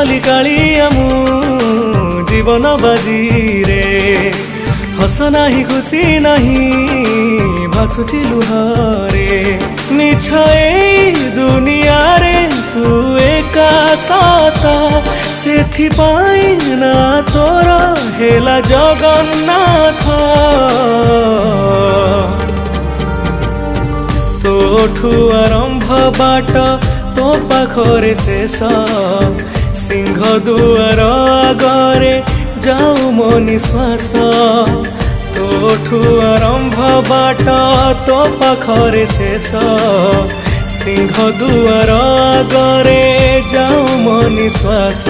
गली कालिया मु जीवन बाजी रे हस नाही खुशी नहीं भासुची लुहरे मिछ ए दुनिया रे तू एका सता सेथि पाई ना तोर हेला जगन्नाथ तोठू आरंभ बाट तो पाखरे शेष सिंह दुआर आगरे जाऊ मो निश्वास तोठू आरंभ बाट तो पाखरे शेष सिंह दुआर आगरे जाऊ मो निश्वास।